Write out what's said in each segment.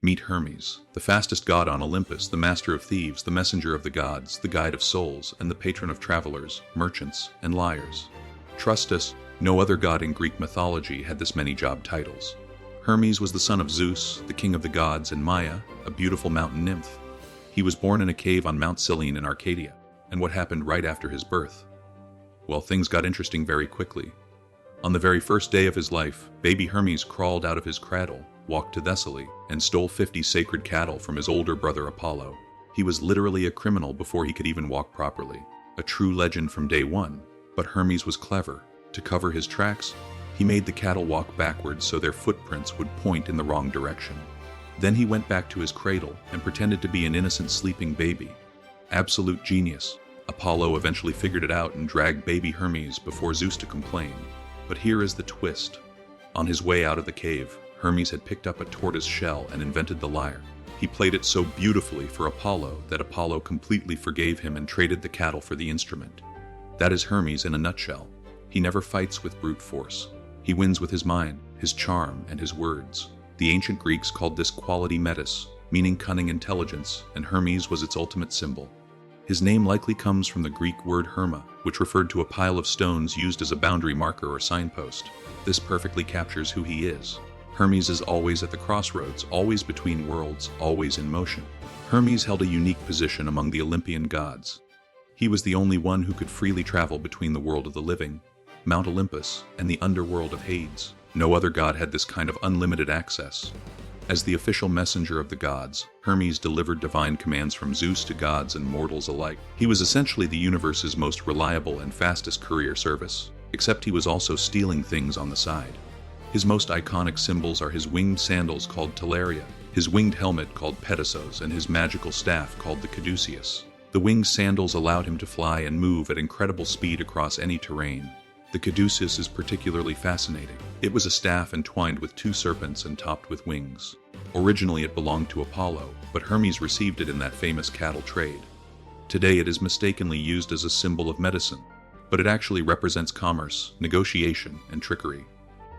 Meet Hermes, the fastest god on Olympus, the master of thieves, the messenger of the gods, the guide of souls, and the patron of travelers, merchants, and liars. Trust us, no other god in Greek mythology had this many job titles. Hermes was the son of Zeus, the king of the gods, and Maia, a beautiful mountain nymph. He was born in a cave on Mount Cyllene in Arcadia. And what happened right after his birth? Well, things got interesting very quickly. On the very first day of his life, baby Hermes crawled out of his cradle, walked to Thessaly, and stole 50 sacred cattle from his older brother Apollo. He was literally a criminal before he could even walk properly. A true legend from day one. But Hermes was clever. To cover his tracks, he made the cattle walk backwards so their footprints would point in the wrong direction. Then he went back to his cradle and pretended to be an innocent sleeping baby. Absolute genius. Apollo eventually figured it out and dragged baby Hermes before Zeus to complain. But here is the twist. On his way out of the cave, Hermes had picked up a tortoise shell and invented the lyre. He played it so beautifully for Apollo that Apollo completely forgave him and traded the cattle for the instrument. That is Hermes in a nutshell. He never fights with brute force. He wins with his mind, his charm, and his words. The ancient Greeks called this quality metis, meaning cunning intelligence, and Hermes was its ultimate symbol. His name likely comes from the Greek word herma, which referred to a pile of stones used as a boundary marker or signpost. This perfectly captures who he is. Hermes is always at the crossroads, always between worlds, always in motion. Hermes held a unique position among the Olympian gods. He was the only one who could freely travel between the world of the living, Mount Olympus, and the underworld of Hades. No other god had this kind of unlimited access. As the official messenger of the gods, Hermes delivered divine commands from Zeus to gods and mortals alike. He was essentially the universe's most reliable and fastest courier service, except he was also stealing things on the side. His most iconic symbols are his winged sandals called Talaria, his winged helmet called Pedasos, and his magical staff called the Caduceus. The winged sandals allowed him to fly and move at incredible speed across any terrain. The Caduceus is particularly fascinating. It was a staff entwined with 2 serpents and topped with wings. Originally it belonged to Apollo, but Hermes received it in that famous cattle trade. Today it is mistakenly used as a symbol of medicine, but it actually represents commerce, negotiation, and trickery.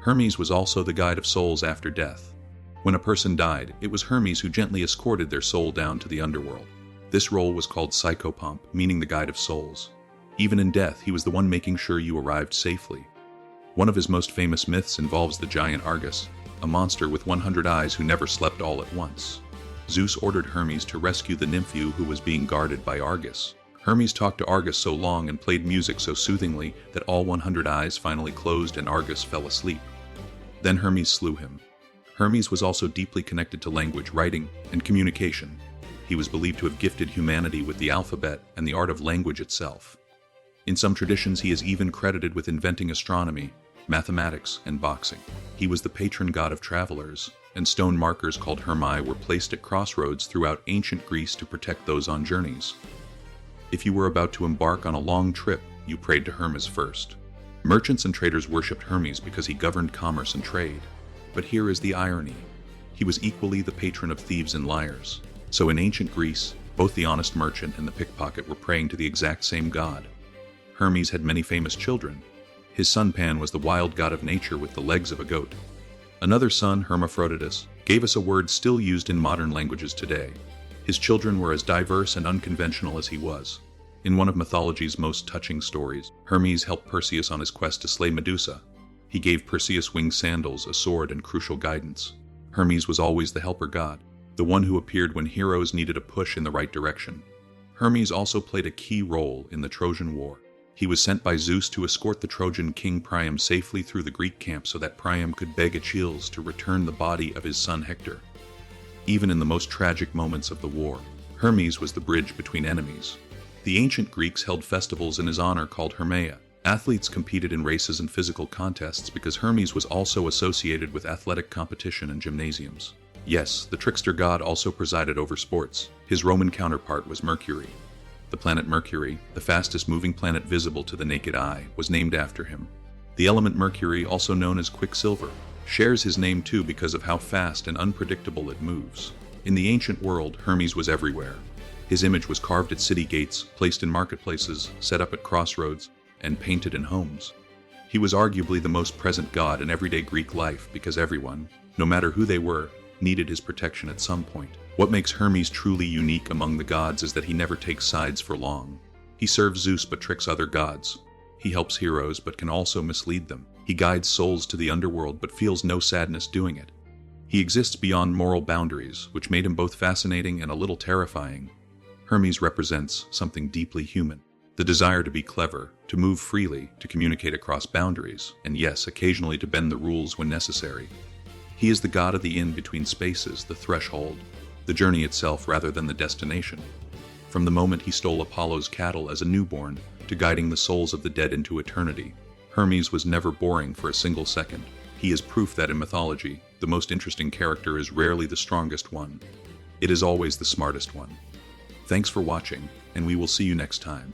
Hermes was also the guide of souls after death. When a person died, it was Hermes who gently escorted their soul down to the underworld. This role was called Psychopomp, meaning the guide of souls. Even in death, he was the one making sure you arrived safely. One of his most famous myths involves the giant Argus, a monster with 100 eyes who never slept all at once. Zeus ordered Hermes to rescue the nymph who was being guarded by Argus. Hermes talked to Argus so long and played music so soothingly that all 100 eyes finally closed and Argus fell asleep. Then Hermes slew him. Hermes was also deeply connected to language, writing, and communication. He was believed to have gifted humanity with the alphabet and the art of language itself. In some traditions, he is even credited with inventing astronomy, mathematics, and boxing. He was the patron god of travelers, and stone markers called Hermae were placed at crossroads throughout ancient Greece to protect those on journeys. If you were about to embark on a long trip, you prayed to Hermes first. Merchants and traders worshipped Hermes because he governed commerce and trade. But here is the irony. He was equally the patron of thieves and liars. So in ancient Greece, both the honest merchant and the pickpocket were praying to the exact same god. Hermes had many famous children. His son Pan was the wild god of nature with the legs of a goat. Another son, Hermaphroditus, gave us a word still used in modern languages today. His children were as diverse and unconventional as he was. In one of mythology's most touching stories, Hermes helped Perseus on his quest to slay Medusa. He gave Perseus winged sandals, a sword, and crucial guidance. Hermes was always the helper god, the one who appeared when heroes needed a push in the right direction. Hermes also played a key role in the Trojan War. He was sent by Zeus to escort the Trojan king Priam safely through the Greek camp so that Priam could beg Achilles to return the body of his son Hector. Even in the most tragic moments of the war, Hermes was the bridge between enemies. The ancient Greeks held festivals in his honor called Hermaea. Athletes competed in races and physical contests because Hermes was also associated with athletic competition and gymnasiums. Yes, the trickster god also presided over sports. His Roman counterpart was Mercury. The planet Mercury, the fastest moving planet visible to the naked eye, was named after him. The element Mercury, also known as Quicksilver, shares his name too because of how fast and unpredictable it moves. In the ancient world, Hermes was everywhere. His image was carved at city gates, placed in marketplaces, set up at crossroads, and painted in homes. He was arguably the most present god in everyday Greek life because everyone, no matter who they were, needed his protection at some point. What makes Hermes truly unique among the gods is that he never takes sides for long. He serves Zeus but tricks other gods. He helps heroes but can also mislead them. He guides souls to the underworld but feels no sadness doing it. He exists beyond moral boundaries, which made him both fascinating and a little terrifying. Hermes represents something deeply human. The desire to be clever, to move freely, to communicate across boundaries, and yes, occasionally to bend the rules when necessary. He is the god of the in-between spaces, the threshold, the journey itself rather than the destination. From the moment he stole Apollo's cattle as a newborn to guiding the souls of the dead into eternity, Hermes was never boring for a single second. He is proof that in mythology, the most interesting character is rarely the strongest one. It is always the smartest one. Thanks for watching, and we will see you next time.